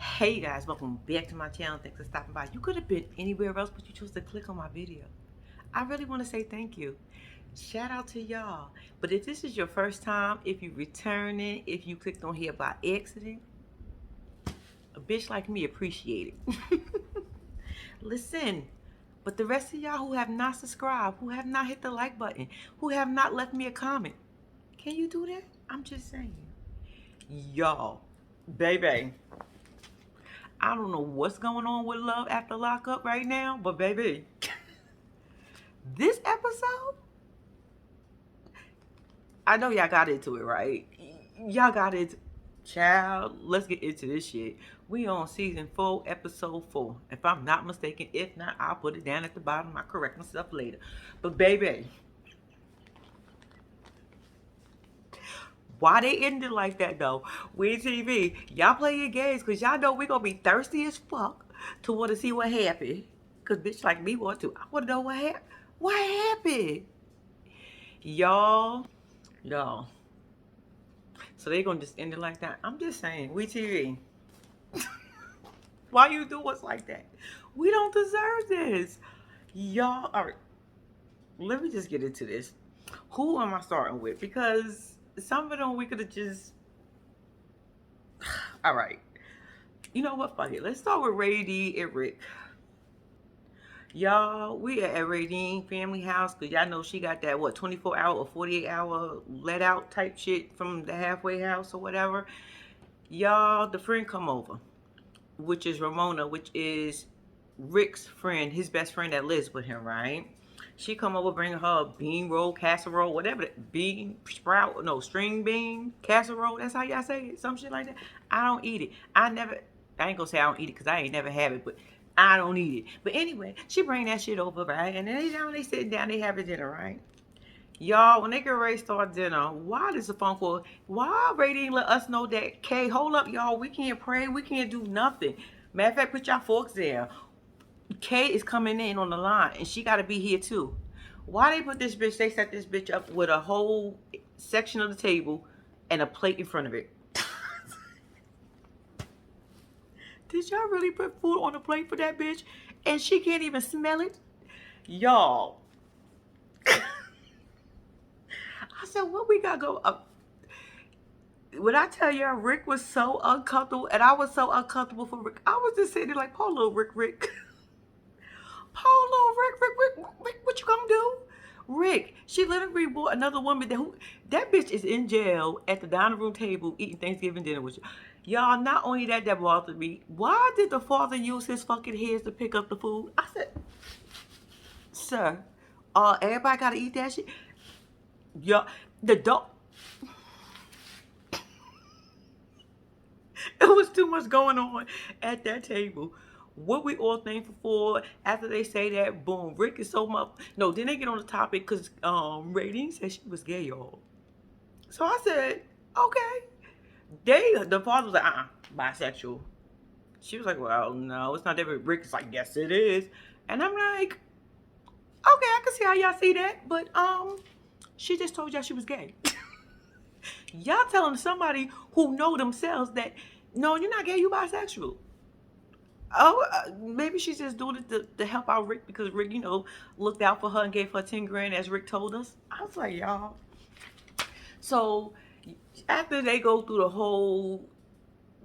Hey you guys, welcome back to my channel. Thanks for stopping by. You could have been anywhere else, but you chose to click on my video. I really want to say thank you. Shout out to y'all. But if this is your first time, if you returning, if you clicked on here by accident, a bitch like me appreciate it. Listen, but the rest of y'all who have not subscribed, who have not hit the like button, who have not left me a comment, can you do that? I'm just saying. Y'all, baby. I don't know what's going on with Love After Lockup right now, but baby, this episode, I know y'all got into it, right? Y'all got it. Child, let's get into this shit. We on season 4, episode 4. If I'm not mistaken, if not, I'll put it down at the bottom. I'll correct myself later. But baby, why they ended like that though? We TV, y'all play your games because y'all know we gonna be thirsty as fuck to want to see what happened. Cause bitch like me want to. I want to know what happened. What happened? Y'all. So they gonna just end it like that. I'm just saying, we TV. Why you do us like that? We don't deserve this. Y'all, all right. Let me just get into this. Who am I starting with? Because some of them we could have just. All right. You know what? Fuck it. Let's start with Rady and Rick. Y'all, we at Radine family house because y'all know she got that 24-hour or 48-hour let out type shit from the halfway house or whatever. Y'all, the friend come over, which is Ramona, which is Rick's friend, his best friend that lives with him, right? She come over bringing her a bean roll, casserole, whatever, bean sprout, no, string bean casserole. That's how y'all say it, some shit like that. I don't eat it. I ain't gonna say I don't eat it because I ain't never had it, but I don't eat it. But anyway, she bring that shit over, right? And then they sitting down, they having dinner, right? Y'all, when they get ready to start dinner, why does the phone call? Why Ray didn't let us know that, Kay, hold up, y'all, we can't pray, we can't do nothing. Matter of fact, put y'all forks there. Kay is coming in on the line, and she got to be here too. Why they put this bitch, they set this bitch up with a whole section of the table and a plate in front of it. Did y'all really put food on the plate for that bitch? And she can't even smell it? Y'all. I said, what we got go up? When I tell y'all, Rick was so uncomfortable, and I was so uncomfortable for Rick. I was just sitting there like, poor little Rick. Poor little Rick, what you gonna do? Rick, she literally brought another woman that bitch is in jail at the dining room table eating Thanksgiving dinner with you. Y'all, not only that bothered me. Why did the father use his fucking hands to pick up the food? I said, sir, everybody gotta eat that shit. Y'all, the dog. It was too much going on at that table. What we all thankful for after they say that, boom, Rick is so much. No, then they get on the topic because Radine said she was gay, y'all. So I said, okay. The father was like, bisexual. She was like, well, no, it's not that. Rick is like, yes, it is. And I'm like, okay, I can see how y'all see that, but she just told y'all she was gay. Y'all telling somebody who know themselves that no, you're not gay, you bisexual. Oh, maybe she's just doing it to help out Rick because Rick, looked out for her and gave her 10 grand as Rick told us. I was like, y'all. So after they go through the whole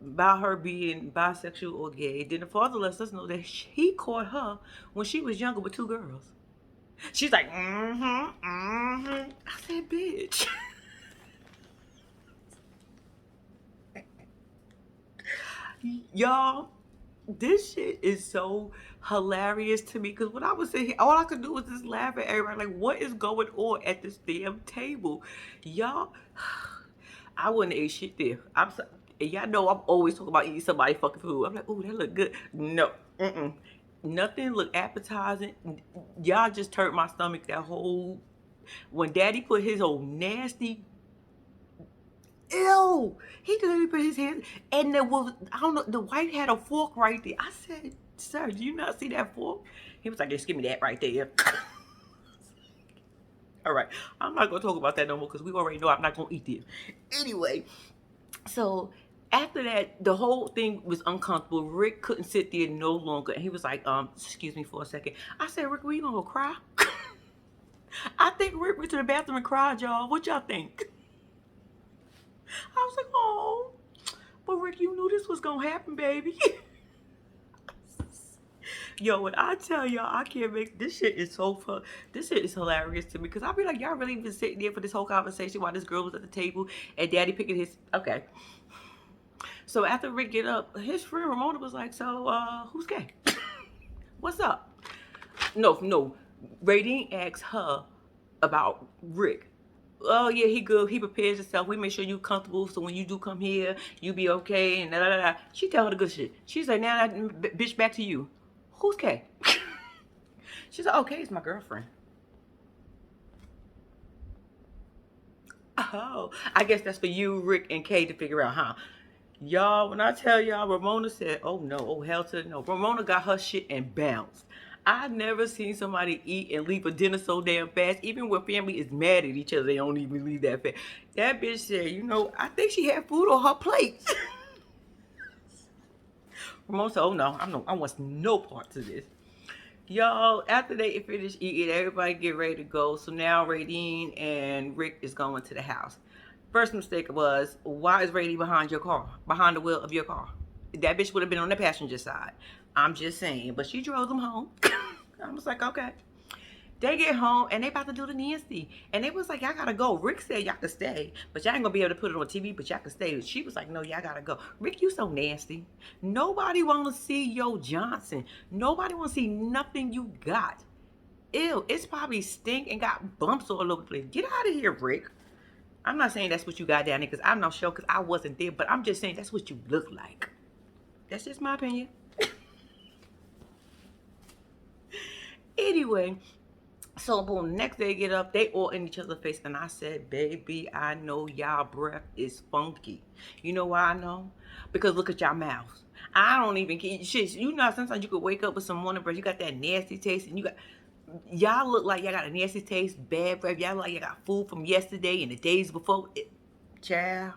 about her being bisexual or gay, then the father lets us know that he caught her when she was younger with 2 girls. She's like, I said, bitch. Y'all, this shit is so hilarious to me because when I was sitting here, all I could do was just laugh at everybody. Like, what is going on at this damn table? Y'all, I wouldn't ate shit there. I'm sorry. And y'all know I'm always talking about eating somebody fucking food. I'm like, oh, that look good. No, nothing look appetizing. Y'all just turned my stomach that whole. When Daddy put his old nasty. Ew! He literally put his hands, and there was, I don't know, the wife had a fork right there. I said, sir, do you not see that fork? He was like, just give me that right there. All right, I'm not going to talk about that no more because we already know I'm not going to eat it. Anyway, so After that, the whole thing was uncomfortable. Rick couldn't sit there no longer. And he was like, excuse me for a second. I said, Rick, were you gonna go cry? I think Rick went to the bathroom and cried, y'all. What y'all think? I was like, oh, but Rick, you knew this was gonna happen, baby. Yo, when I tell y'all, I can't make this shit is so fun. This shit is hilarious to me because I'll be like, y'all really been sitting there for this whole conversation while this girl was at the table and Daddy picking his. Okay. So after Rick get up, his friend Ramona was like, so who's gay? What's up? No. Radine asked her about Rick. Oh yeah, he good. He prepares himself. We make sure you comfortable. So when you do come here, you be okay. And da da da. She tell her the good shit. She's like, now that bitch, back to you. Who's Kay? She's like, okay, it's my girlfriend. Oh, I guess that's for you, Rick, and Kay to figure out, huh? Y'all, when I tell y'all, Ramona said, oh no, oh hell to the no. Ramona got her shit and bounced. I never seen somebody eat and leave a dinner so damn fast. Even when family is mad at each other, they don't even leave that fast. That bitch said, you know, I think she had food on her plate. Ramona said, oh no, I want no part to this. Y'all, after they finish eating, everybody get ready to go. So now Radine and Rick is going to the house. First mistake was, why is Radine behind your car? Behind the wheel of your car? That bitch would have been on the passenger side. I'm just saying. But she drove them home. I was like, okay. They get home and they about to do the nasty. And they was like, y'all gotta go. Rick said y'all could stay, but y'all ain't gonna be able to put it on TV, but y'all can stay. She was like, no, y'all gotta go. Rick, you so nasty. Nobody wanna see Yo Johnson. Nobody wanna see nothing you got. Ew, it's probably stink and got bumps all over the place. Get out of here, Rick. I'm not saying that's what you got down there because I'm not sure because I wasn't there, but I'm just saying that's what you look like. That's just my opinion. Anyway, so boom, next day get up, they all in each other's face, and I said, baby, I know y'all breath is funky. You know why I know? Because look at y'all mouths. I don't even shit. You know, sometimes you could wake up with some morning breath, you got that nasty taste, and y'all look like y'all got a nasty taste, bad breath. Y'all look like y'all got food from yesterday and the days before. Child,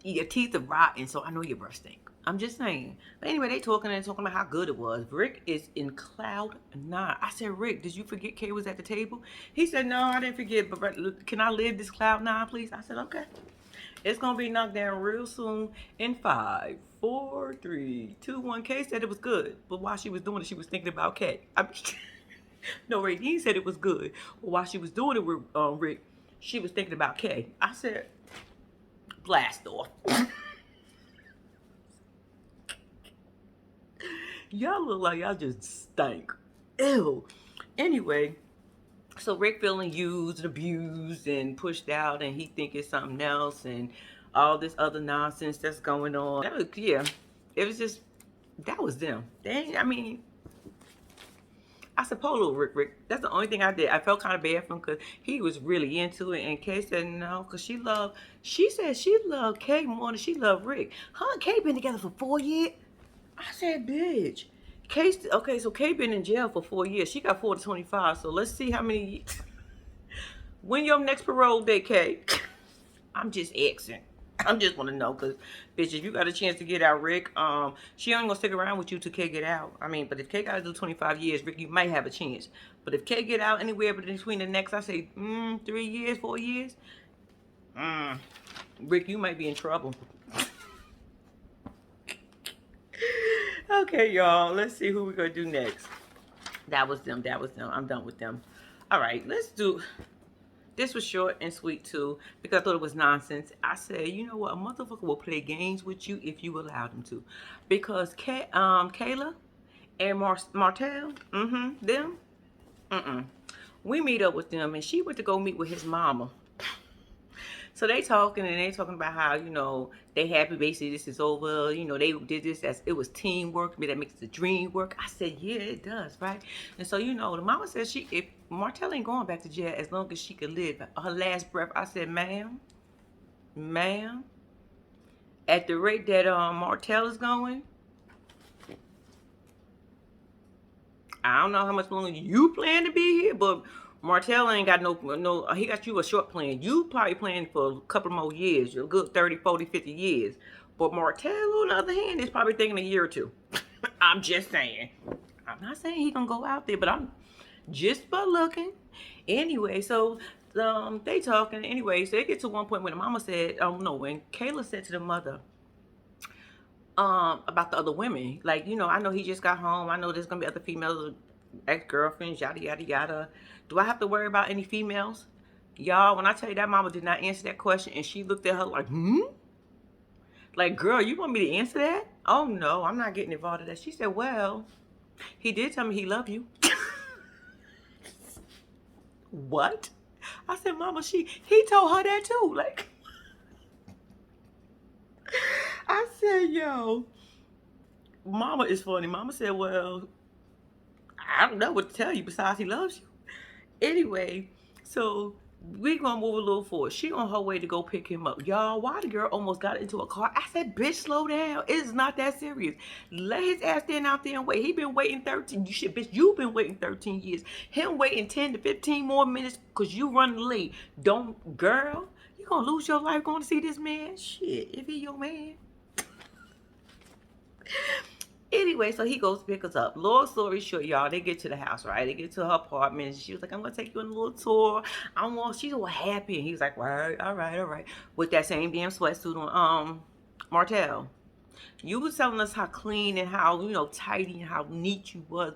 your teeth are rotten, so I know your breath stink. I'm just saying. But anyway, they talking about how good it was. Rick is in cloud nine. I said, Rick, did you forget Kay was at the table? He said, no, I didn't forget, but can I live this cloud nine, please? I said, okay. It's going to be knocked down real soon in 5, 4, 3, 2, 1. Kay said it was good, but while she was doing it, she was thinking about Kay. No, Radine said it was good, but while she was doing it with Rick, she was thinking about Kay. I said, blast off. Y'all look like y'all just stink. Ew. Anyway, so Rick feeling used and abused and pushed out, and he think it's something else and all this other nonsense that's going on. It was just, that was them. I mean, I suppose little Rick. That's the only thing I did. I felt kind of bad for him because he was really into it. And Kay said no, because she said she loved Kay more than she loved Rick. Her and Kay been together for 4 years. I said, bitch. Okay, so Kay been in jail for 4 years. She got 4 to 25. So let's see how many. When your next parole date, Kay? I'm just asking. I'm just want to know because, bitch, if you got a chance to get out, Rick, she ain't gonna stick around with you till Kay get out. I mean, but if Kay got to do 25 years, Rick, you might have a chance. But if Kay get out anywhere between the next, I say, 3 years, 4 years, Rick, you might be in trouble. Okay, y'all. Let's see who we're gonna do next. That was them. I'm done with them. All right, let's do. This was short and sweet too because I thought it was nonsense. I said, you know what? A motherfucker will play games with you if you allow them to, because Kayla and Martell, them, we meet up with them, and she went to go meet with his mama. So they talking about how, you know, they happy basically this is over. You know, they did this as it was teamwork. That makes the dream work. I said, yeah, it does, right? And so, you know, the mama said if Martell ain't going back to jail as long as she could live her last breath. I said, ma'am, at the rate that Martell is going, I don't know how much longer you plan to be here, but Martell ain't got no, he got you a short plan. You probably planning for a couple more years, a good 30, 40, 50 years. But Martell, on the other hand, is probably thinking a year or two. I'm just saying. I'm not saying he gonna go out there, but I'm just by looking. Anyway, so they talking. Anyway, so they get to one point when the mama said, no, when Kayla said to the mother, about the other women, like, I know he just got home. I know there's gonna be other females, ex-girlfriends, yada yada yada. Do I have to worry about any females? Y'all, when I tell you that mama did not answer that question, and she looked at her like, like, girl, you want me to answer that? Oh no, I'm not getting involved in that. She said, well, he did tell me he loved you. What? I said, mama, he told her that too. Like, I said, yo, mama is funny. Mama said, well, I don't know what to tell you besides he loves you. Anyway, so we gonna move a little forward. She on her way to go pick him up. Y'all, why the girl almost got into a car? I said, bitch, slow down. It's not that serious. Let his ass stand out there and wait. He been waiting 13. Bitch, you've been waiting 13 years. Him waiting 10 to 15 more minutes because you running late. Don't, girl, you gonna lose your life going to see this man? Shit, if he your man. Anyway, so he goes to pick us up. Long story short, y'all, they get to the house, right? They get to her apartment. And she was like, I'm going to take you on a little tour. She's all happy. And he was like, all right. With that same damn sweatsuit on. Martell, you was telling us how clean and how, tidy and how neat you was.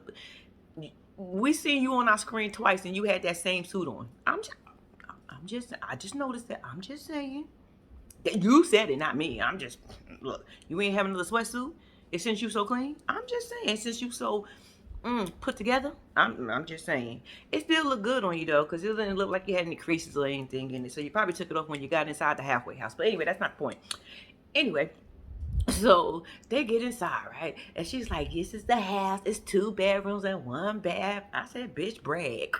We seen you on our screen twice and you had that same suit on. I just noticed that. I'm just saying. That you said it, not me. Look, you ain't having another sweatsuit? And since you so clean, I'm just saying, since you so put together, I'm just saying. It still look good on you though, because it didn't look like you had any creases or anything in it. So you probably took it off when you got inside the halfway house. But anyway, that's not the point. Anyway, so they get inside, right? And she's like, this is the house. It's 2 bedrooms and 1 bath. I said, bitch, brag.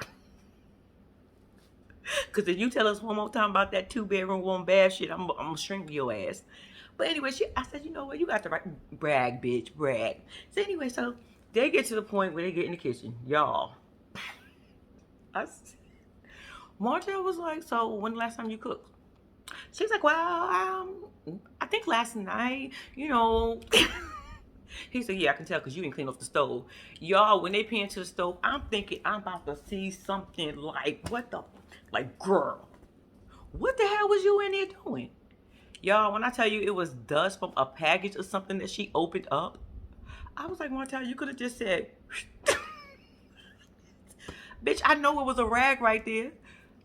Because if you tell us one more time about that 2 bedroom, 1 bath shit, I'm going to shrink your ass. But anyway, I said, you know what? You got to brag, bitch, brag. So anyway, so they get to the point where they get in the kitchen. Y'all. Martell was like, so when the last time you cooked? She's like, well, I think last night, He said, yeah, I can tell because you didn't clean off the stove. Y'all, when they pay into the stove, I'm thinking I'm about to see something like, girl, what the hell was you in there doing? Y'all, when I tell you it was dust from a package or something that she opened up, I was like, Martell, you could have just said, bitch, I know it was a rag right there.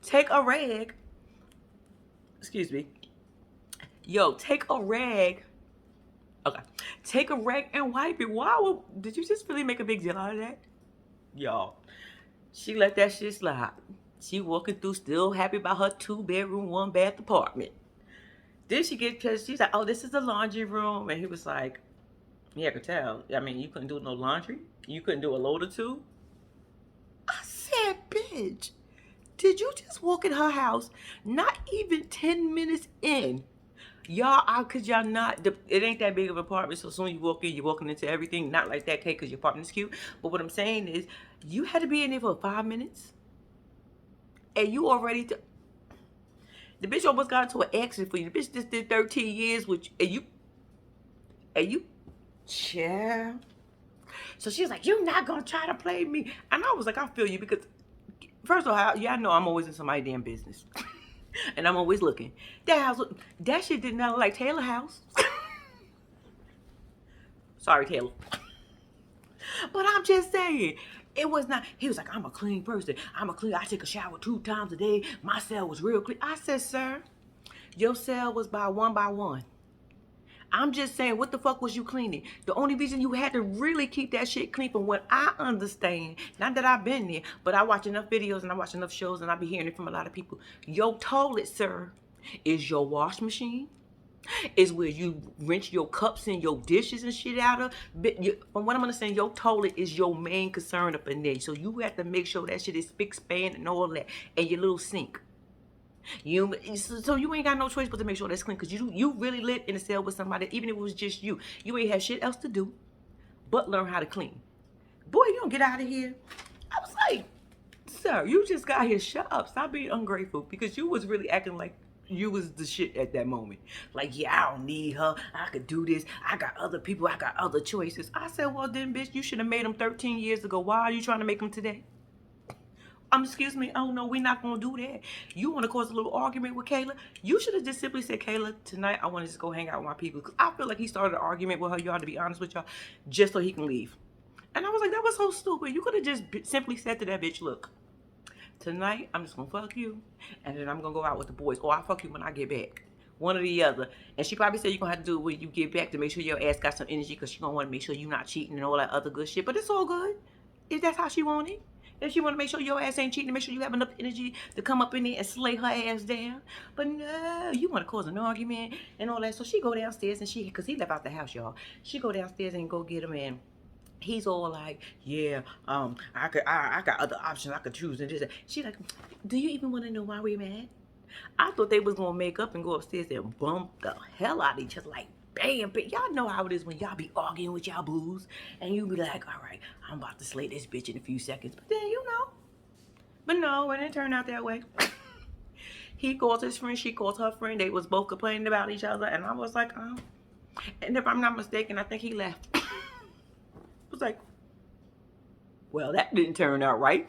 Take a rag. Excuse me. Yo, take a rag. Okay. Take a rag and wipe it. Wow, did you just really make a big deal out of that? Y'all, she let that shit slide. She walking through still happy about her 2 bedroom, 1 bath apartment. Then she get pissed. She's like, oh, this is the laundry room. And he was like, yeah, I could tell. I mean, you couldn't do no laundry? You couldn't do a load or 2? I said, bitch, did you just walk in her house not even 10 minutes in? Y'all, could y'all not, it ain't that big of an apartment, so soon you walk in, you're walking into everything. Not like that, Kate, because your apartment is cute. But what I'm saying is, you had to be in there for 5 minutes. And you already... The bitch almost got into an accident for you. The bitch just did 13 years with you. And you, child. So she was like, you're not going to try to play me. And I was like, I feel you because, first of all, y'all know I'm always in somebody's damn business. And I'm always looking. That shit did not look like Taylor's house. Sorry, Taylor. But I'm just saying. It was not, he was like, I'm a clean person. I take a shower 2 times a day. My cell was real clean. I said, sir, your cell was by 1 by 1. I'm just saying, what the fuck was you cleaning? The only reason you had to really keep that shit clean, from what I understand, not that I've been there, but I watch enough videos and I watch enough shows and I be hearing it from a lot of people. Your toilet, sir, is your wash machine. Is where you rinse your cups and your dishes and shit out of. From what I'm understanding, your toilet is your main concern up in there. So you have to make sure that shit is spick, span, and all that. And your little sink. So you ain't got no choice but to make sure that's clean. Because you really lived in a cell with somebody, even if it was just you. You ain't have shit else to do but learn how to clean. Boy, you don't get out of here. I was like, sir, you just got here. Shut up. Stop being ungrateful. Because you was really acting like you was the shit at that moment. Like, yeah, I don't need her. I could do this. I got other people. I got other choices. I said, well, then, bitch, you should have made them 13 years ago. Why are you trying to make them today? Excuse me. Oh, no, we're not going to do that. You want to cause a little argument with Kayla? You should have just simply said, Kayla, tonight I want to just go hang out with my people. Because I feel like he started an argument with her, y'all, to be honest with y'all, just so he can leave. And I was like, that was so stupid. You could have just simply said to that bitch, look, tonight I'm just going to fuck you. And then I'm going to go out with the boys. Or I'll fuck you when I get back. One or the other. And she probably said you're going to have to do it when you get back to make sure your ass got some energy. Because she's going to want to make sure you're not cheating and all that other good shit. But it's all good. If that's how she want it. If she want to make sure your ass ain't cheating, to make sure you have enough energy to come up in there and slay her ass down. But no, you want to cause an argument and all that. So she go downstairs and because he left out the house, y'all. She go downstairs and go get him in. He's all like, yeah, I got other options I could choose and just. She like, do you even want to know why we mad? I thought they was gonna make up and go upstairs and bump the hell out of each other, like bam, bam. Y'all know how it is when y'all be arguing with y'all booze, and you be like, all right, I'm about to slay this bitch in a few seconds, but then you know. But no, it didn't turn out that way. He called his friend, she called her friend. They was both complaining about each other, and I was like, oh. And if I'm not mistaken, I think he left. I was like, well, that didn't turn out right.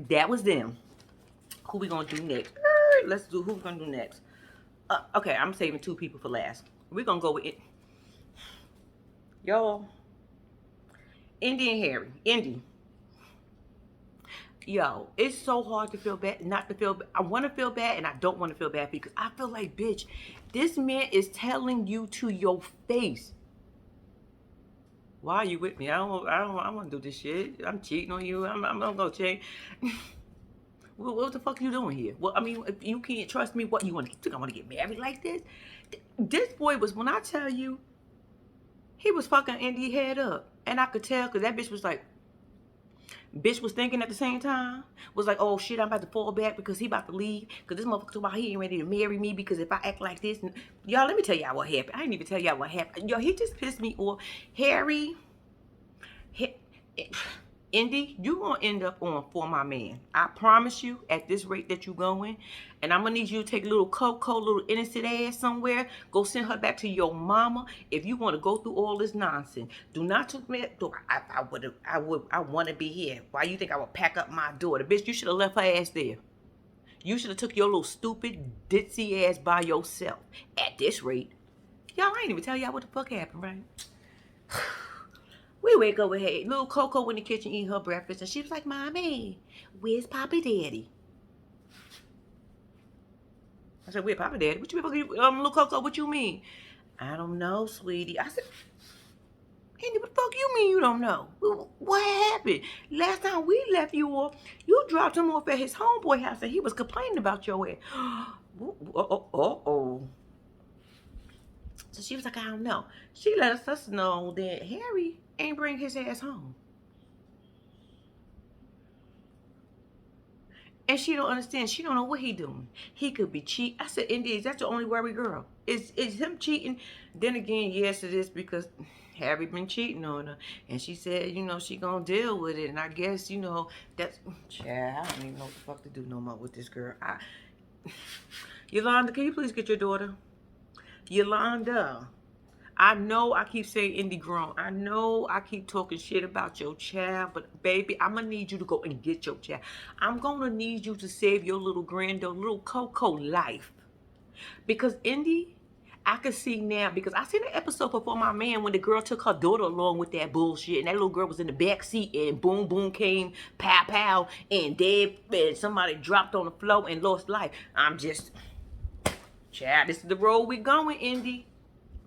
That was them. Who we gonna do next? Let's do who we gonna do next. Okay, I'm saving two people for last. We're gonna go with it. Y'all, Indy and Harry. Indy. Yo, it's so hard to feel bad, not to feel bad. I want to feel bad and I don't want to feel bad because I feel like, bitch, this man is telling you to your face. Why are you with me? I want to do this shit. I'm cheating on you. I'm gonna change. What the fuck are you doing here? Well, I mean, if you can't trust me, what you want to think? I want to get married like this? This boy was, when I tell you, he was fucking Indy head up, and I could tell because that bitch was like. Bitch was thinking at the same time, was like, oh shit, I'm about to fall back because he about to leave. Because this motherfucker talking about he ain't ready to marry me because if I act like this. And, y'all, let me tell y'all what happened. I didn't even tell y'all what happened. Yo, he just pissed me off. Harry, Indy, you gonna end up on For My Man. I promise you, at this rate that you going. And I'm gonna need you to take a little Coco, little innocent ass somewhere. Go send her back to your mama. If you want to go through all this nonsense, do not took me. I want to be here. Why you think I would pack up my daughter, bitch? You should have left her ass there. You should have took your little stupid ditzy ass by yourself. At this rate, y'all, I ain't even tell y'all what the fuck happened, right? We wake up with hey, little Coco in the kitchen eating her breakfast, and she was like, Mommy, where's Papa Daddy? I said, where's Papa Daddy? What you mean, little Coco, what you mean? I don't know, sweetie. I said, Andy, what the fuck you mean you don't know? What happened? Last time we left you off, you dropped him off at his homeboy house, and he was complaining about your ass. Uh-oh. So she was like, I don't know. She let us know that Harry ain't bring his ass home. And she don't understand. She don't know what he doing. He could be cheating. I said, Indy, is that the only worry, girl? Is him cheating? Then again, yes, it is because Harry been cheating on her. And she said, you know, she gonna deal with it. And I guess, you know, that's... Child, I don't even know what the fuck to do no more with this girl. Yolanda, can you please get your daughter? Yolanda. I know I keep saying Indy grown. I know I keep talking shit about your child, but baby, I'm gonna need you to go and get your child. I'm gonna need you to save your little granddaughter, little Coco life. Because Indy, I can see now, because I seen the episode For My Man when the girl took her daughter along with that bullshit, and that little girl was in the back seat, and boom, boom came, pow, pow, and dead, and somebody dropped on the floor and lost life. I'm just, child, this is the road we going, Indy.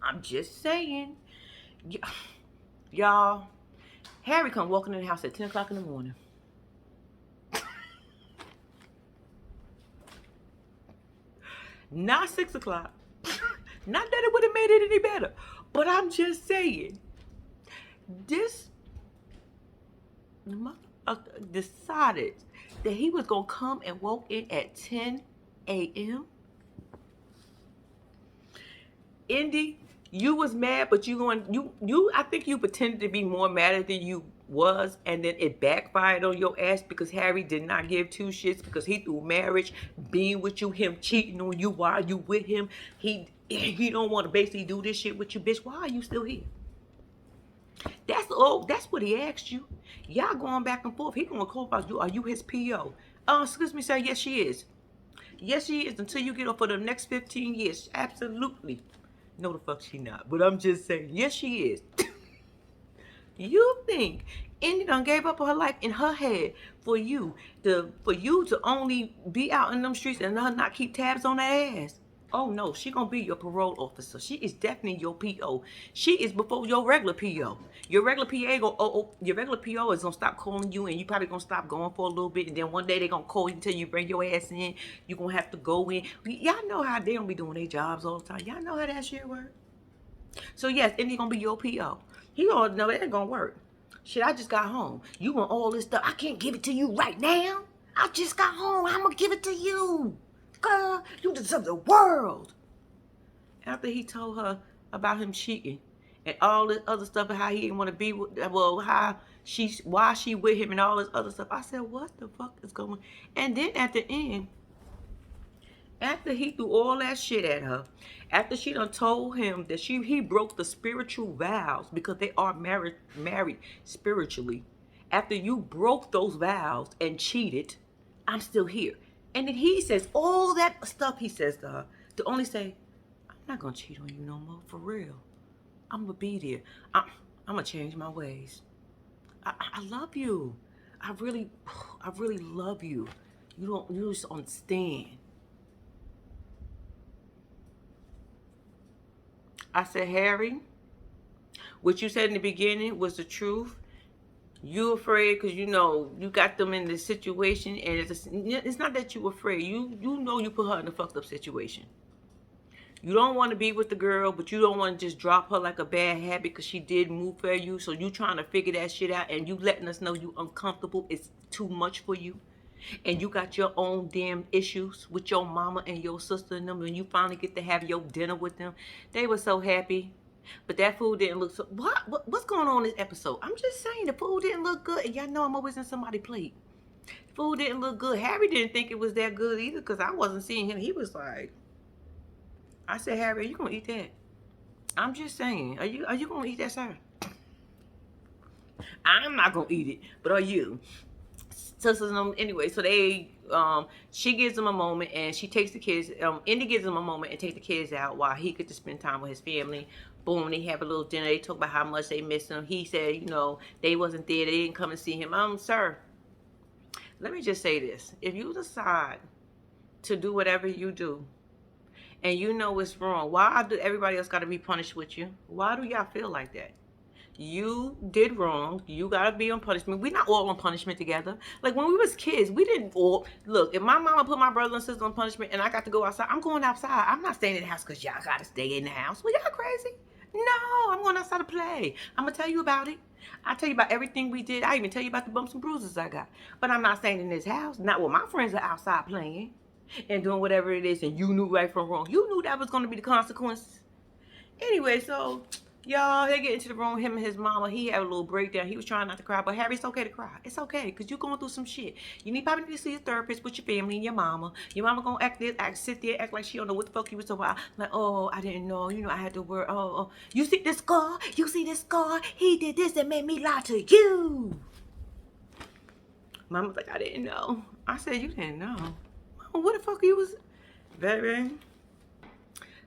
I'm just saying. Y'all, Harry come walking in the house at 10 o'clock in the morning. Not 6 o'clock. Not that it would have made it any better. But I'm just saying. This decided that he was going to come and walk in at 10 a.m. Indy, you was mad, but I think you pretended to be more mad than you was, and then it backfired on your ass because Harry did not give two shits because he threw marriage, being with you, him cheating on you while you with him. He don't want to basically do this shit with you, bitch. Why are you still here? That's what he asked you. Y'all going back and forth. He gonna call about you. Are you his PO? Excuse me, sir. Yes, she is. Yes, she is. Until you get her for the next 15 years. Absolutely. No, the fuck she not. But I'm just saying, yes, she is. You think Indy done gave up her life in her head for you to only be out in them streets and her not keep tabs on that ass? Oh no, she gonna be your parole officer. She is definitely your PO. She is before your regular PO. Your regular PA your regular PO is gonna stop calling you, and you probably gonna stop going for a little bit, and then one day they gonna call you until you bring your ass in. You gonna have to go in. Y'all know how they don't be doing their jobs all the time. Y'all know how that shit work. So yes, Indy gonna be your PO. He gonna know it ain't gonna work. Shit, I just got home. You want all this stuff? I can't give it to you right now. I just got home. I'm gonna give it to you. Girl, you deserve the world. After he told her about him cheating and all this other stuff and how he didn't want to be with, well, why she with him and all this other stuff. I said, what the fuck is going on? And then at the end, after he threw all that shit at her, after she done told him that he broke the spiritual vows because they are married spiritually. After you broke those vows and cheated, I'm still here. And then he says all that stuff he says to her to only say, I'm not gonna cheat on you no more, for real. I'm gonna be there. I'm gonna change my ways. I love you. I really love you. You just understand. I said, Harry, what you said in the beginning was the truth. You afraid because you know you got them in this situation, and it's not that you afraid. You know you put her in a fucked up situation. You don't want to be with the girl, but you don't want to just drop her like a bad habit because she did move for you. So you trying to figure that shit out, and you letting us know you uncomfortable. It's too much for you. And you got your own damn issues with your mama and your sister and them. When you finally get to have your dinner with them, they were so happy. But that food didn't look so... What's going on in this episode? I'm just saying, the food didn't look good. And y'all know I'm always in somebody's plate. Food didn't look good. Harry didn't think it was that good either because I wasn't seeing him. He was like... I said, Harry, are you going to eat that? I'm just saying. Are you going to eat that, sir? I'm not going to eat it. But are you? So anyway, so they... she gives him a moment and she takes the kids... Indy gives him a moment and takes the kids out while he gets to spend time with his family. Boom, they have a little dinner. They talk about how much they miss him. He said, you know, they wasn't there. They didn't come and see him. Sir, let me just say this. If you decide to do whatever you do and you know it's wrong, why do everybody else got to be punished with you? Why do y'all feel like that? You did wrong. You gotta be on punishment. We're not all on punishment together. Like when we was kids, we didn't all look. If my mama put my brother and sister on punishment and I got to go outside, I'm going outside. I'm not staying in the house because y'all gotta stay in the house. Well, y'all crazy? No, I'm going outside to play. I'm gonna tell you about it. I tell you about everything we did. I even tell you about the bumps and bruises I got. But I'm not staying in this house. Not when my friends are outside playing and doing whatever it is. And you knew right from wrong. You knew that was gonna be the consequences. Anyway, so. Y'all, they get into the room, him and his mama. He had a little breakdown. He was trying not to cry, but Harry, it's okay to cry. It's okay, because you're going through some shit. You probably need to see a therapist with your family and your mama. Your mama going to sit there, act like she don't know what the fuck you was talking about. Like, oh, I didn't know. You know, I had to work. Oh. You see this scar? You see this scar? He did this and made me lie to you. Mama was like, I didn't know. I said, you didn't know. Mama, what the fuck you was... Baby.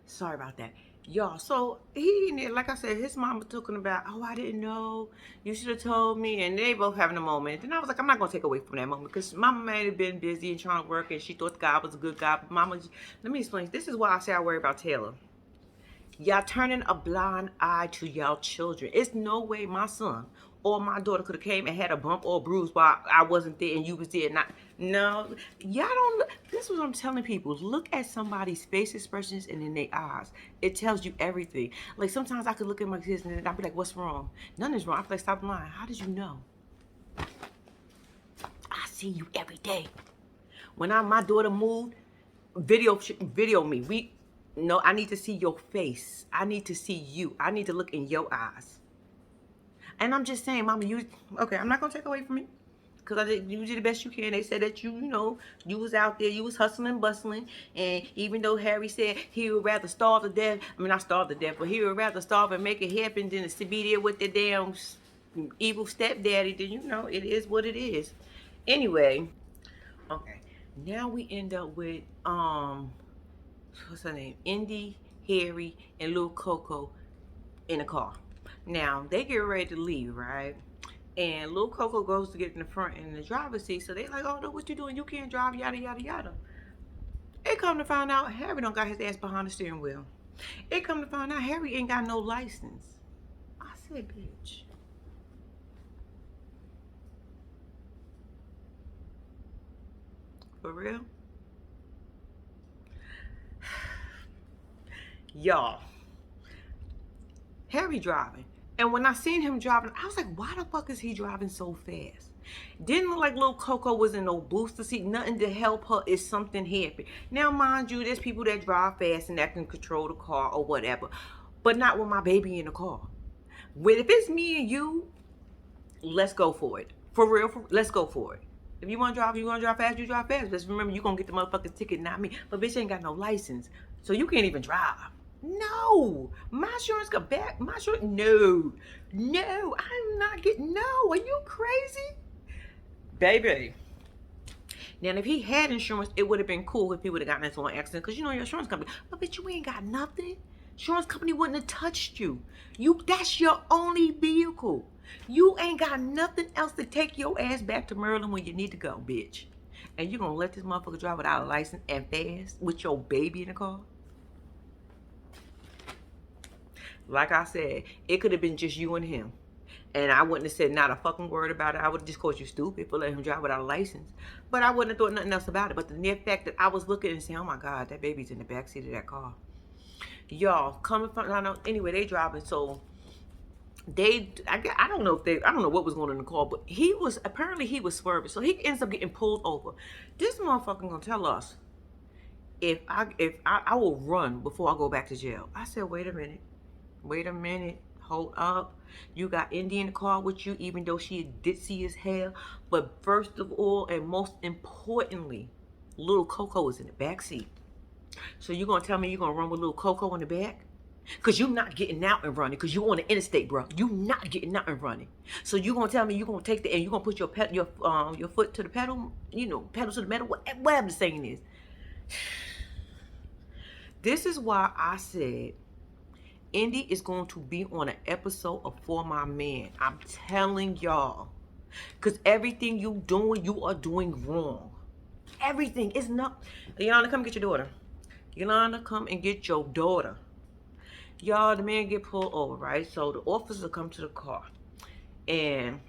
Sorry about that. Y'all, so he, like I said, his mama talking about, oh, I didn't know, you should have told me, and they both having a moment. And I was like, I'm not gonna take away from that moment because mama may have been busy and trying to work, and she thought God was a good guy. But mama, let me explain. This is why I say I worry about Taylor. Y'all turning a blind eye to y'all children. It's no way my son or my daughter could have came and had a bump or a bruise while I wasn't there and you was there. No, y'all don't look. This is what I'm telling people. Look at somebody's face expressions and in their eyes. It tells you everything. Like sometimes I could look at my kids and I'll be like, what's wrong? Nothing is wrong. I feel like, stop lying. How did you know? I see you every day. When my daughter moved, video me. No, I need to see your face. I need to see you. I need to look in your eyes. And I'm just saying, Mama, you okay? I'm not gonna take away from it. Cause you did the best you can. They said that you know, you was out there, you was hustling, bustling, and even though Harry said he would rather starve to death, I mean not starve to death, but he would rather starve and make it happen than to be there with the damn evil stepdaddy. Then you know, it is what it is. Anyway, okay. Now we end up with what's her name? Indy, Harry, and little Coco in the car. Now they get ready to leave, right? And little Coco goes to get in the front in the driver's seat. So they like, oh no, what you doing? You can't drive, yada yada yada. It come to find out Harry don't got his ass behind the steering wheel. It come to find out Harry ain't got no license. I said, bitch. For real? Y'all, Harry driving. And when I seen him driving, I was like, why the fuck is he driving so fast? Didn't look like little Coco was in no booster seat, nothing to help her if something happened. Now, mind you, there's people that drive fast and that can control the car or whatever, but not with my baby in the car. If it's me and you, let's go for it. For real, let's go for it. If you want to drive, you want to drive fast, you drive fast. Just remember, you going to get the motherfucking ticket, not me. But bitch ain't got no license, so you can't even drive. No, my insurance got back. My insurance, no, I'm not getting. No, are you crazy, baby? Now, if he had insurance, it would have been cool if he would have gotten into an accident, because you know your insurance company. But bitch, you ain't got nothing. Insurance company wouldn't have touched you. That's your only vehicle. You ain't got nothing else to take your ass back to Maryland when you need to go, bitch. And you gonna let this motherfucker drive without a license and fast with your baby in the car? Like I said, it could have been just you and him. And I wouldn't have said not a fucking word about it. I would have just called you stupid for letting him drive without a license. But I wouldn't have thought nothing else about it. But the mere fact that I was looking and saying, oh my God, that baby's in the backseat of that car. Y'all, coming from, I know, anyway, they driving. So I don't know what was going on in the car, but apparently he was swerving. So he ends up getting pulled over. This motherfucker gonna tell us if I will run before I go back to jail. I said, wait a minute, hold up. You got Indy in the car with you, even though she did see his hair. But first of all, and most importantly, little Coco is in the back seat. So you gonna tell me you're gonna run with little Coco in the back? Cause you're not getting out and running. Cause you on the interstate, bro. You not getting out and running. So you gonna tell me you gonna take and you gonna put your foot to the pedal, pedal to the metal, whatever the saying is. This is why I said Indy is going to be on an episode of For My Man. I'm telling y'all. Because everything you are doing wrong. Everything is not. Yolanda, come get your daughter. Yolanda, come and get your daughter. Y'all, the man get pulled over, right? So the officer come to the car. And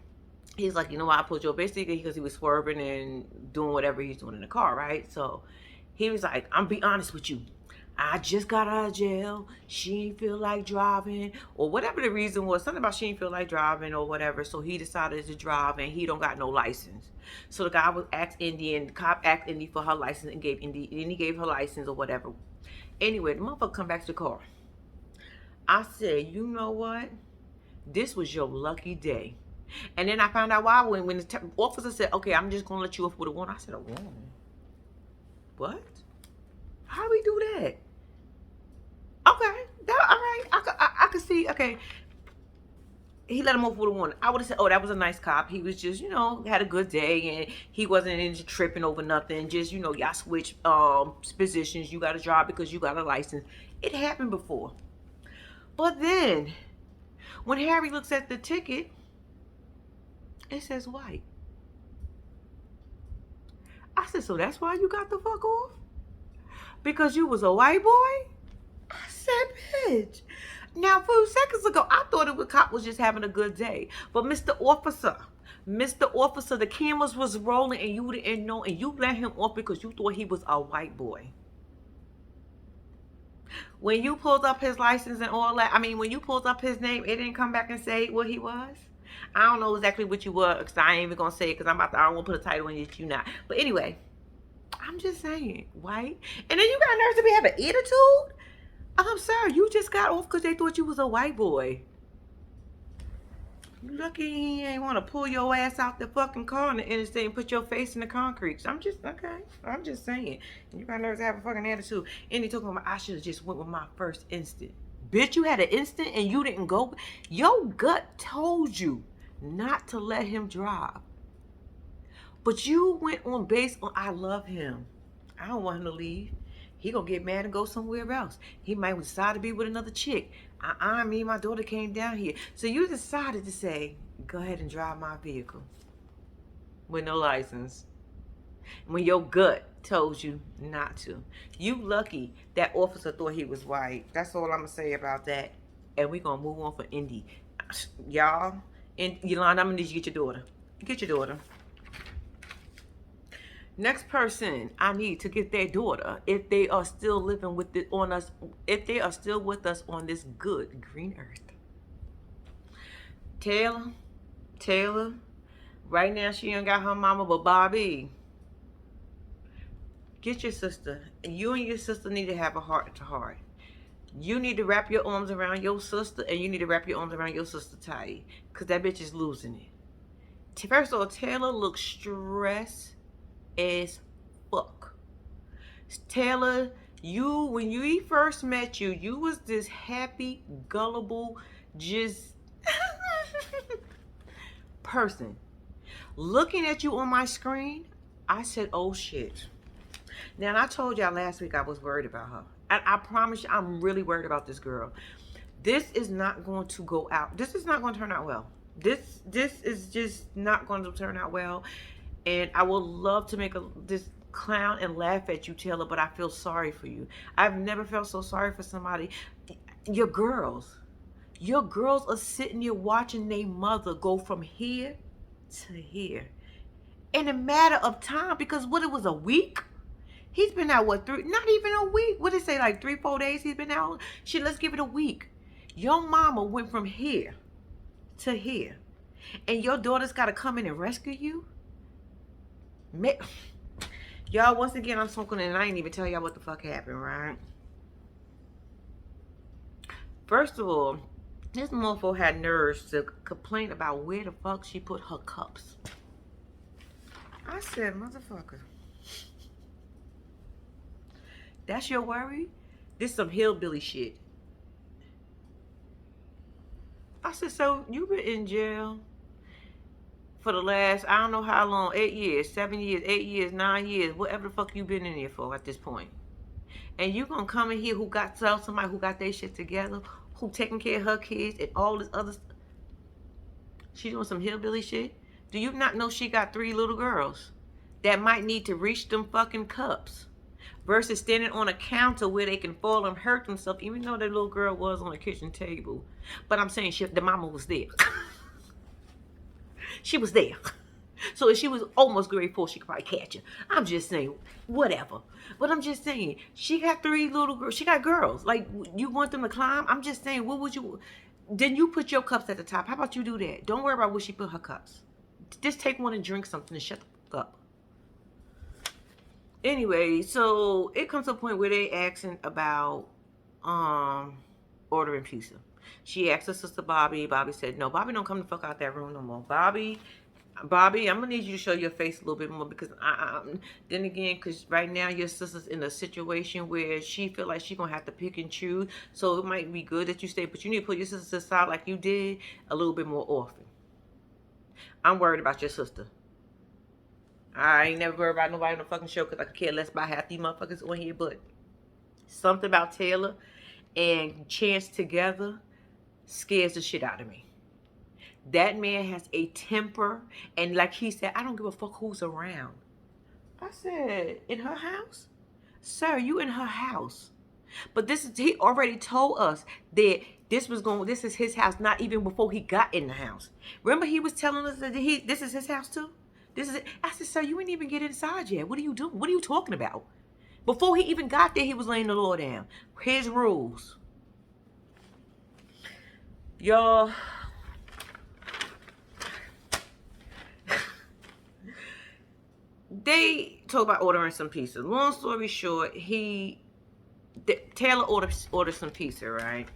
he's like, you know what, I pulled you over basically because he was swerving and doing whatever he's doing in the car, right? So he was like, I'm be honest with you. I just got out of jail. She didn't feel like driving, or whatever the reason was. Something about she didn't feel like driving or whatever. So he decided to drive, and he don't got no license. So the guy was asked Indy, and the cop asked Indy for her license and gave Indy gave her license or whatever. Anyway, the motherfucker come back to the car. I said, you know what? This was your lucky day. And then I found out why when the officer said, okay, I'm just gonna let you off with a warrant. I said, a warrant? What? How do we do that? Okay, all right. I could see. Okay, he let him off with a warning. I would have said, oh, that was a nice cop. He was just, had a good day, and he wasn't into tripping over nothing. Just, y'all switch positions. You got a job because you got a license. It happened before. But then, when Harry looks at the ticket, it says white. I said, so that's why you got the fuck off? Because you was a white boy? I said, bitch. Now, a few seconds ago, I thought the cop was just having a good day. But Mr. Officer, the cameras was rolling and you didn't know, and you let him off because you thought he was a white boy. When you pulled up his license and all that, when you pulled up his name, it didn't come back and say what he was? I don't know exactly what you were, because I ain't even going to say it, because I don't want to put a title on you that you not. But anyway, I'm just saying, white. And then you got nerves to be having attitude? I'm sorry, you just got off because they thought you was a white boy. You lucky he ain't want to pull your ass out the fucking car in the interstate and put your face in the concrete. I'm just, okay. I'm just saying. You got nerves to have a fucking attitude. And he talking about, I should have just went with my first instinct. Bitch, you had an instant and you didn't go. Your gut told you not to let him drive. But you went on base on, I love him. I don't want him to leave. He gonna get mad and go somewhere else. He might decide to be with another chick. Me and my daughter came down here. So you decided to say, go ahead and drive my vehicle with no license. When your gut told you not to. You lucky that officer thought he was white. That's all I'm gonna say about that. And we gonna move on for Indy. Y'all, and Yolanda, I'm gonna need you to get your daughter. Get your daughter. Next person I need to get their daughter, if they are still living with it on us, if they are still with us on this good green earth. Taylor, right now she ain't got her mama, but Bobby, get your sister. You and your sister need to have a heart to heart. You need to wrap your arms around your sister, and you need to wrap your arms around your sister tight, because that bitch is losing it. First of all, Taylor looks stressed as fuck. Taylor, when you first met you was this happy, gullible, just person. Looking at you on my screen, I said, oh shit. Now, I told y'all last week I was worried about her. I promise you, I'm really worried about this girl. This is not going to go out. This is not going to turn out well. This is just not going to turn out well. And I would love to make this clown and laugh at you, Taylor, but I feel sorry for you. I've never felt so sorry for somebody. Your girls are sitting here watching their mother go from here to here in a matter of time, because what, it was a week? He's been out, what, not even a week. What did it say, like 3-4 days he's been out? Shit, let's give it a week. Your mama went from here to here, and your daughter's got to come in and rescue you? Y'all, once again, I'm smoking and I ain't even tell y'all what the fuck happened, right? First of all, this motherfucker had nerves to complain about where the fuck she put her cups. I said, motherfucker, that's your worry? This some hillbilly shit. I said, so you been in jail for the last, I don't know how long, 8 years, 7 years, 8 years, 9 years, whatever the fuck you been in here for at this point. And you gonna come in here who got somebody who got their shit together, who taking care of her kids and all this other stuff. She doing some hillbilly shit? Do you not know she got 3 little girls that might need to reach them fucking cups versus standing on a counter where they can fall and hurt themselves, even though that little girl was on the kitchen table. But I'm saying the mama was there. She was there. So if she was almost grade 4, she could probably catch her. I'm just saying, whatever. But I'm just saying, she got 3 little girls. She got girls. Like, you want them to climb? I'm just saying, what would you... Then you put your cups at the top. How about you do that? Don't worry about where she put her cups. Just take one and drink something and shut the fuck up. Anyway, so it comes to a point where they asking about ordering pizza. She asked her sister Bobby. Bobby said, no, Bobby don't come the fuck out that room no more. Bobby, I'm going to need you to show your face a little bit more, because then again, because right now your sister's in a situation where she feel like she's going to have to pick and choose. So it might be good that you stay, but you need to put your sister aside like you did a little bit more often. I'm worried about your sister. I ain't never worried about nobody on the fucking show because I could care less about half these motherfuckers on here, but something about Taylor and Chance together scares the shit out of me. That man has a temper, and like he said, I don't give a fuck who's around. I said, in her house? Sir, you in her house. But he already told us that this is his house, not even before he got in the house. Remember he was telling us that this is his house too? This is it. I said, sir, you ain't even get inside yet. What are you doing? What are you talking about? Before he even got there, he was laying the law down. His rules. Y'all, they talk about ordering some pizza. Long story short, Taylor ordered some pizza, right?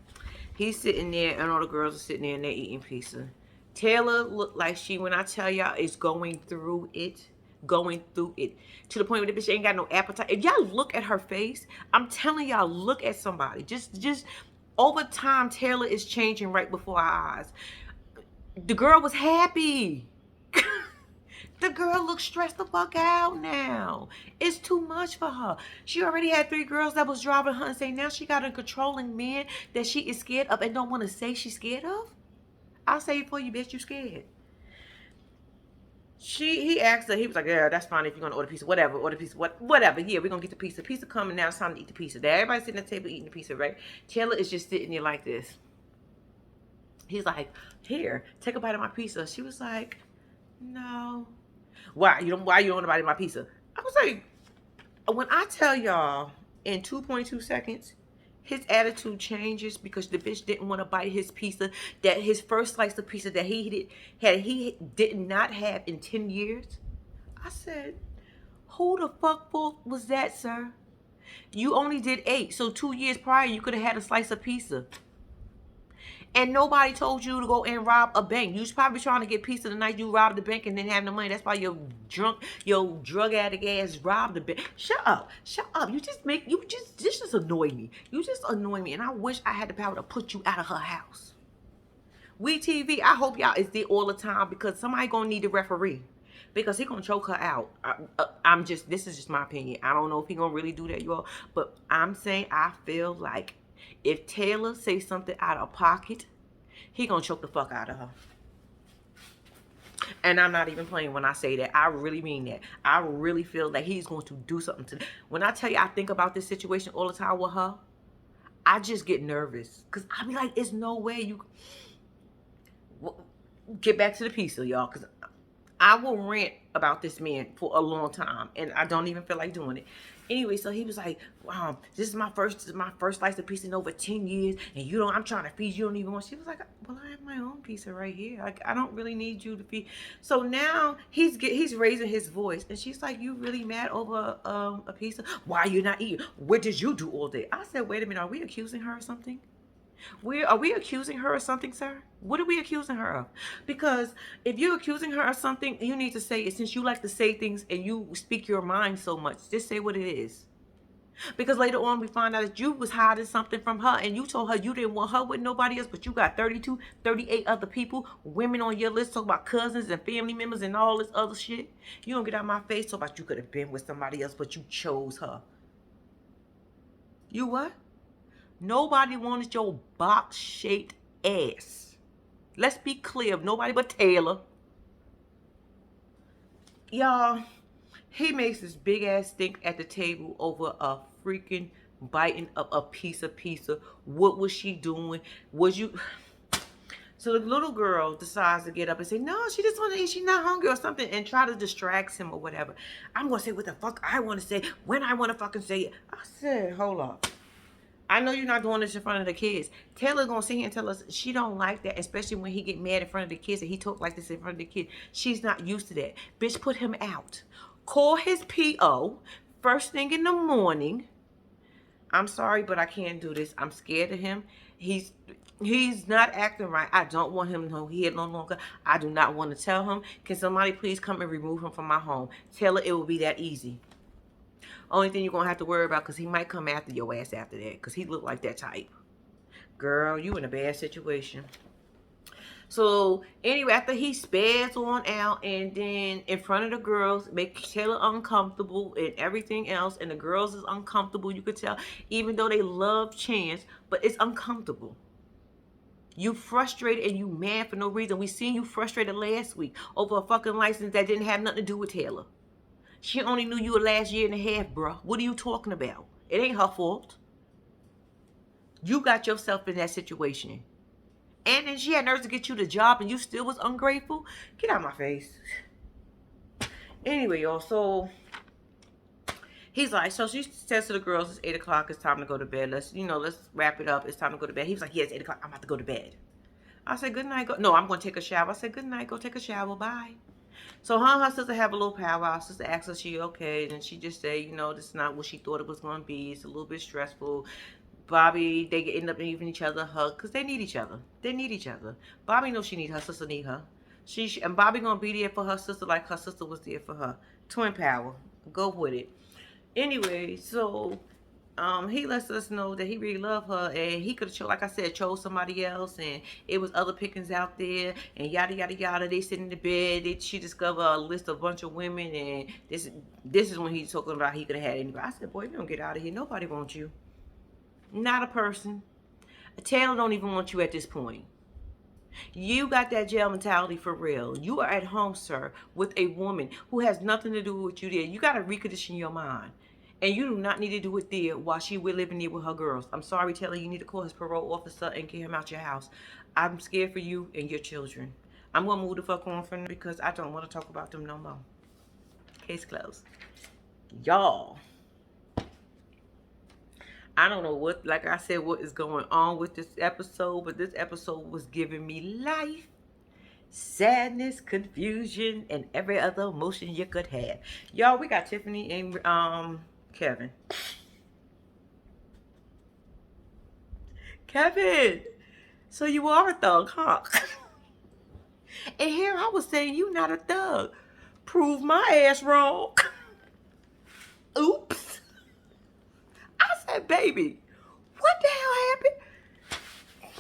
He's sitting there, and all the girls are sitting there, and they're eating pizza. Taylor looked like she, when I tell y'all, is going through it. Going through it. To the point where the bitch ain't got no appetite. If y'all look at her face, I'm telling y'all, look at somebody. Just over time, Taylor is changing right before our eyes. The girl was happy. The girl looks stressed the fuck out now. It's too much for her. She already had 3 girls that was driving her and saying now she got a controlling man that she is scared of and don't want to say she's scared of. I'll say it for you, bitch, you scared. He asked her, he was like, yeah, that's fine if you're gonna order pizza, whatever, order pizza, whatever. Yeah, we're gonna get the pizza. Pizza coming now, it's time to eat the pizza. There, everybody's sitting at the table eating the pizza, right? Taylor is just sitting there like this. He's like, here, take a bite of my pizza. She was like, no. Why you don't want to bite of my pizza? I was like, when I tell y'all in 2.2 seconds, his attitude changes because the bitch didn't want to bite his pizza. That his first slice of pizza that he did not have in 10 years. I said, who the fuck fault was that, sir? You only did 8, so 2 years prior you could have had a slice of pizza. And nobody told you to go and rob a bank. You was probably trying to get pizza the night you robbed the bank and didn't have no money. That's why your drug addict ass robbed the bank. Shut up. Shut up. This just annoy me. You just annoy me. And I wish I had the power to put you out of her house. We TV, I hope y'all is there all the time because somebody gonna need a referee. Because he gonna choke her out. This is just my opinion. I don't know if he gonna really do that, y'all. But I'm saying I feel like if Taylor say something out of pocket, he gonna choke the fuck out of her. And I'm not even playing when I say that. I really mean that. I really feel that he's going to do something to. When I tell you I think about this situation all the time with her, I just get nervous. Because I be like, there's no way you. Get back to the pizza, y'all. Because I will rant about this man for a long time. And I don't even feel like doing it. Anyway, so he was like, this is my first slice of pizza in over 10 years, and I'm trying to feed you, don't even want. She was like, well, I have my own pizza right here. I don't really need you to feed. So now he's raising his voice, and she's like, you really mad over a pizza? Why are you not eating? What did you do all day? I said, wait a minute, are we accusing her of something? Are we accusing her of something, sir? What are we accusing her of? Because if you're accusing her of something, you need to say it. Since you like to say things and you speak your mind so much, just say what it is. Because later on we find out that you was hiding something from her and you told her you didn't want her with nobody else, but you got 32, 38 other people, women on your list, talk about cousins and family members and all this other shit. You don't get out of my face, talk about you could have been with somebody else, but you chose her. You what? Nobody wanted your box-shaped ass. Let's be clear. Nobody but Taylor. Y'all, he makes this big-ass stink at the table over a freaking biting of a piece of pizza. What was she doing? Was you... So the little girl decides to get up and say, no, she just want to eat. She's not hungry or something, and try to distract him or whatever. I'm going to say what the fuck I want to say when I want to fucking say it. I said, hold up. I know you're not doing this in front of the kids. Taylor gonna sit here and tell us she don't like that, especially when he get mad in front of the kids and he talk like this in front of the kids. She's not used to that. Bitch, put him out. Call his PO first thing in the morning. I'm sorry, but I can't do this. I'm scared of him. He's not acting right. I don't want him here no longer. I do not want to tell him. Can somebody please come and remove him from my home? Taylor, it will be that easy. Only thing you're going to have to worry about, because he might come after your ass after that, because he look like that type. Girl, you in a bad situation. So, anyway, after he spazzed on out, and then in front of the girls, make Taylor uncomfortable and everything else, and the girls is uncomfortable, you could tell, even though they love Chance, but it's uncomfortable. You frustrated and you mad for no reason. We seen you frustrated last week over a fucking license that didn't have nothing to do with Taylor. She only knew you the last year and a half, bro. What are you talking about? It ain't her fault. You got yourself in that situation. And then she had nerves to get you the job and you still was ungrateful. Get out of my face. Anyway, y'all, so he's like, so she says to the girls, it's 8 o'clock, it's time to go to bed. Let's wrap it up. It's time to go to bed. He was like, yeah, it's 8 o'clock. I'm about to go to bed. I said, good night. No, I'm going to take a shower. I said, good night. Go take a shower. Bye. So her and her sister have a little powwow. Sister asks her, she okay? And she just say, this is not what she thought it was going to be. It's a little bit stressful. Bobby, they end up giving each other a hug because they need each other. They need each other. Bobby knows she needs her sister need her. And Bobby gonna be there for her sister like her sister was there for her. Twin power. Go with it. Anyway, so he lets us know that he really loved her, and he could have, like I said, chose somebody else, and it was other pickings out there, and yada yada yada. They sit in the bed. She discovered a list of a bunch of women, and this is when he's talking about he could have had anybody. I said, boy, if you don't get out of here, nobody wants you. Not a person. Taylor don't even want you at this point. You got that jail mentality for real. You are at home, sir, with a woman who has nothing to do with you there. You got to recondition your mind. And you do not need to do it there while she was living there with her girls. I'm sorry, Taylor. You need to call his parole officer and get him out your house. I'm scared for you and your children. I'm going to move the fuck on from them because I don't want to talk about them no more. Case closed. Y'all. I don't know what, like I said, what is going on with this episode, but this episode was giving me life, sadness, confusion, and every other emotion you could have. Y'all, we got Tiffany and Kevin. Kevin, so you are a thug, huh? And here I was saying you not a thug. Prove my ass wrong. Oops. I said, baby, what the hell happened?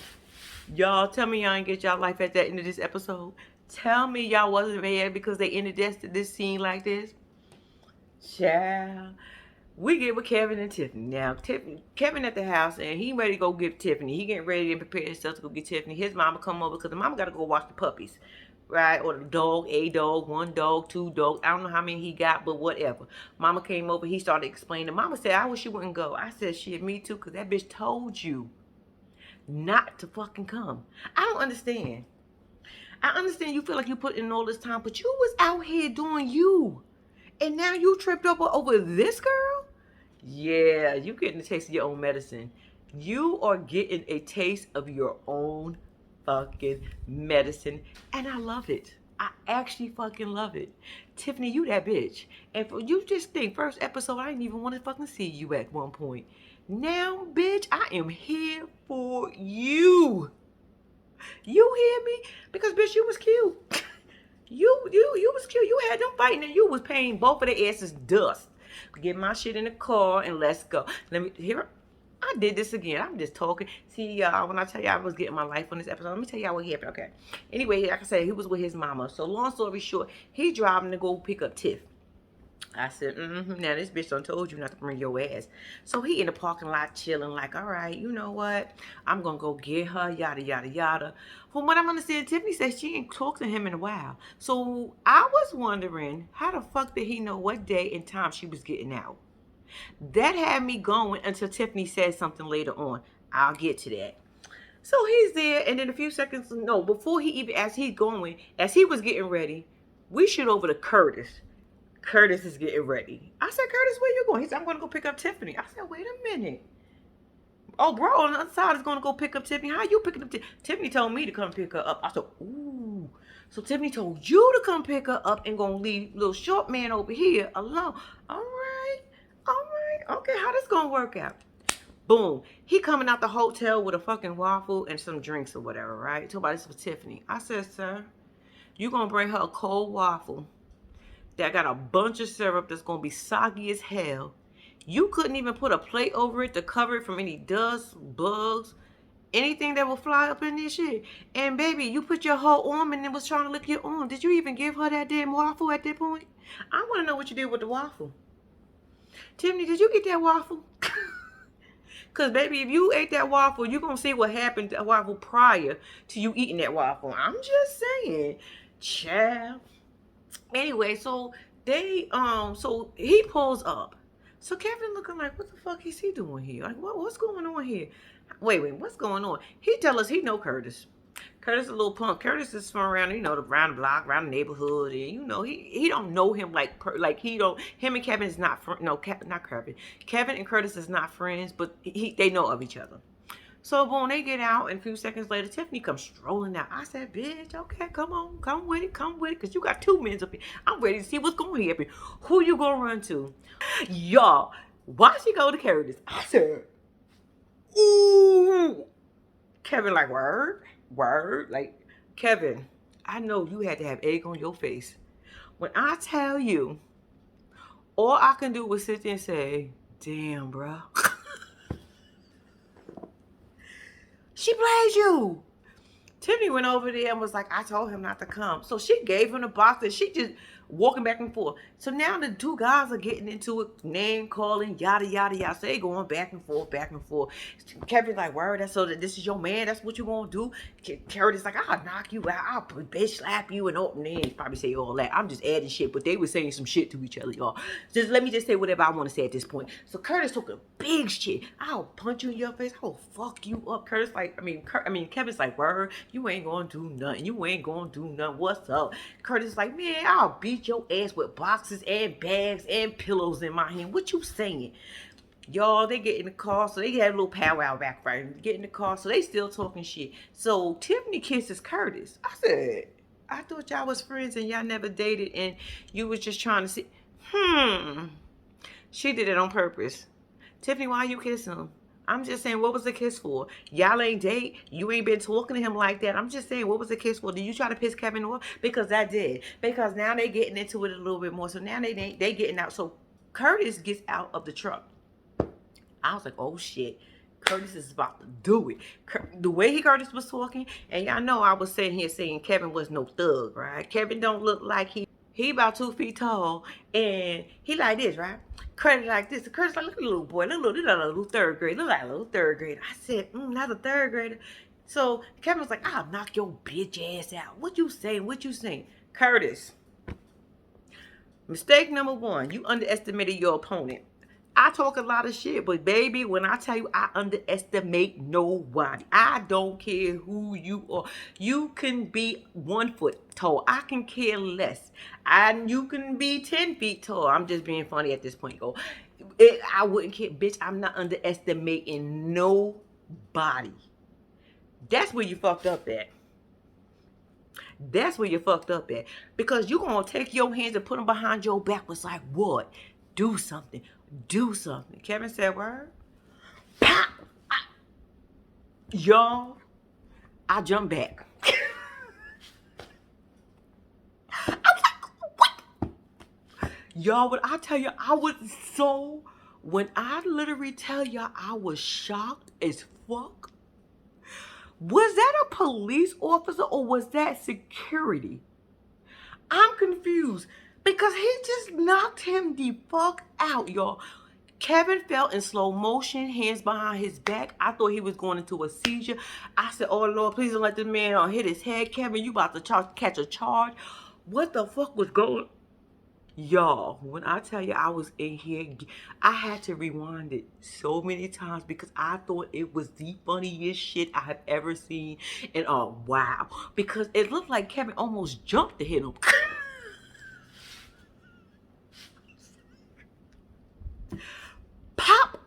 Y'all, tell me y'all ain't get y'all life at the end of this episode. Tell me y'all wasn't mad because they ended this scene like this. Child. We get with Kevin and Tiffany. Now, Kevin at the house, and he ready to go get Tiffany. He getting ready to prepare himself to go get Tiffany. His mama come over because the mama got to go watch the puppies. Right? Or the dog, a dog, one dog, two dogs. I don't know how many he got, but whatever. Mama came over. He started explaining. Mama said, I wish you wouldn't go. I said, shit, me too, because that bitch told you not to fucking come. I don't understand. I understand you feel like you put in all this time, but you was out here doing you. And now you tripped up over this girl? Yeah, you getting a taste of your own medicine. You are getting a taste of your own fucking medicine, and I love it. I actually fucking love it. Tiffany, you that bitch. And for you just think, first episode, I didn't even want to fucking see you at one point. Now, bitch, I am here for you. You hear me? Because, bitch, you was cute. You was cute. You had them fighting and you was paying both of their asses dust. Get my shit in the car and let's go. I did this again. I'm just talking. See, y'all, when I tell y'all I was getting my life on this episode, let me tell y'all what happened. Okay. Anyway, like I said, he was with his mama. So long story short, he driving to go pick up Tiff. I said, now this bitch done told you not to bring your ass. So he in the parking lot chilling like, all right, you know what? I'm going to go get her, yada, yada, yada. From what I'm understanding, Tiffany said she ain't talked to him in a while. So I was wondering, how the fuck did he know what day and time she was getting out? That had me going until Tiffany said something later on. I'll get to that. So he's there, and then a few seconds, no, before he even, as he was getting ready, we shoot over to Curtis. Curtis is getting ready. I said, Curtis, where you going? He said, I'm going to go pick up Tiffany. I said, wait a minute. Oh, bro, on the other side is going to go pick up Tiffany. How you picking up Tiffany? Tiffany told me to come pick her up. I said, ooh. So Tiffany told you to come pick her up and going to leave little short man over here alone. All right. Okay, how this going to work out? Boom. He coming out the hotel with a fucking waffle and some drinks or whatever, right? Talk about this for Tiffany. I said, sir, you going to bring her a cold waffle that got a bunch of syrup that's going to be soggy as hell. You couldn't even put a plate over it to cover it from any dust, bugs, anything that will fly up in this shit. And baby, you put your whole arm in and was trying to lick your arm. Did you even give her that damn waffle at that point? I want to know what you did with the waffle. Tiffany, did you get that waffle? Because, baby, if you ate that waffle, you're going to see what happened to that waffle prior to you eating that waffle. I'm just saying. Child. Anyway, so so he pulls up. So Kevin looking like, what the fuck is he doing here? Like, what's going on here? Wait, what's going on? He tell us he know Curtis. Curtis is a little punk. Curtis is from around, around the block, around the neighborhood, and he don't know him like he don't. Him and Kevin is not not Kevin. Kevin and Curtis is not friends, but they know of each other. So boom, they get out, and a few seconds later, Tiffany comes strolling out. I said, bitch, okay, come on, come with it, because you got 2 men up here. I'm ready to see what's going to happen. Who you gonna run to? Y'all, why she go to Curtis? I said, Ooh. Kevin, like, word? Word? Like, Kevin, I know you had to have egg on your face. When I tell you, all I can do was sit there and say, damn, bro. She blamed you. Tiffany went over there and was like, I told him not to come. So she gave him the box and she just walking back and forth. So now the two guys are getting into it, name calling, yada, yada, yada. So they going back and forth, back and forth. Kevin's like, word, that's so that this is your man. That's what you going to do. Curtis like, I'll knock you out. I'll bitch slap you. And they probably say all that. I'm just adding shit, but they were saying some shit to each other, y'all. Just let me just say whatever I want to say at this point. So Curtis took a big shit. I'll punch you in your face. I'll fuck you up. Curtis like, Kevin's like, word, you ain't gonna do nothing. You ain't gonna do nothing. What's up? Curtis like, man, I'll beat your ass with boxes and bags and pillows in my hand. What you saying? Y'all, they get in the car, so they had a little powwow back right. Get in the car, so they still talking shit. So Tiffany kisses Curtis. I said, I thought y'all was friends and y'all never dated and you was just trying to see. She did it on purpose. Tiffany, why you kissing him? I'm just saying, what was the kiss for? Y'all ain't date. You ain't been talking to him like that. I'm just saying, what was the kiss for? Did you try to piss Kevin off? Because I did. Because now they getting into it a little bit more. So now they getting out. So Curtis gets out of the truck. I was like, oh shit. Curtis is about to do it. The way Curtis was talking, and y'all know I was sitting here saying Kevin was no thug, right? Kevin don't look like he about 2 feet tall, and he like this, right? Curtis like this. Curtis like, look at the little boy. Look like a little third grade. Look like a little third grader. I said, not a third grader. So Kevin was like, I'll knock your bitch ass out. What you saying? What you saying? Curtis, mistake number 1, you underestimated your opponent. I talk a lot of shit, but baby, when I tell you I underestimate nobody, I don't care who you are. You can be 1 foot tall. I can care less. And you can be 10 feet tall. I'm just being funny at this point, yo. I wouldn't care, bitch. I'm not underestimating nobody. That's where you fucked up at. That's where you fucked up at. Because you gonna take your hands and put them behind your back. Was like, what? Do something. Do something. Kevin said, word. Pop! Y'all, I jumped back. I'm like, what? Y'all, when I tell you, I was so, when I literally tell y'all I was shocked as fuck. Was that a police officer or was that security? I'm confused because he just knocked him the fuck out, y'all. Kevin fell in slow motion, hands behind his back. I thought he was going into a seizure. I said, oh, Lord, please don't let this man hit his head. Kevin, you about to catch a charge. What the fuck was going on? Y'all, when I tell you I was in here, I had to rewind it so many times because I thought it was the funniest shit I have ever seen. And wow, because it looked like Kevin almost jumped to hit him. Pop!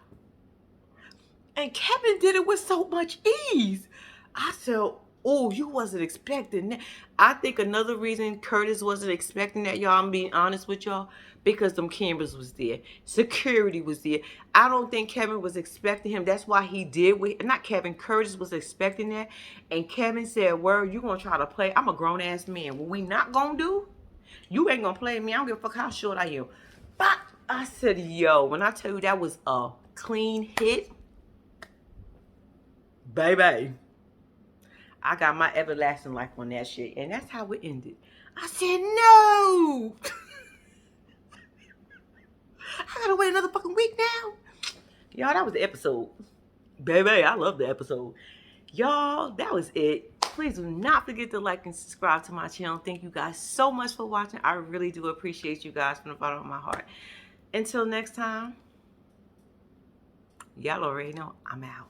And Kevin did it with so much ease. I said, oh, you wasn't expecting that. I think another reason Curtis wasn't expecting that, y'all, I'm being honest with y'all, because them cameras was there. Security was there. I don't think Kevin was expecting him. That's why he did. Not Kevin. Curtis was expecting that. And Kevin said, word, you going to try to play. I'm a grown-ass man. What we not going to do, you ain't going to play me. I don't give a fuck how short I am. But I said, yo, when I tell you that was a clean hit, baby, I got my everlasting life on that shit. And that's how it ended. I said, no. I gotta wait another fucking week now. Y'all, that was the episode. Baby, I love the episode. Y'all, that was it. Please do not forget to like and subscribe to my channel. Thank you guys so much for watching. I really do appreciate you guys from the bottom of my heart. Until next time, y'all already know I'm out.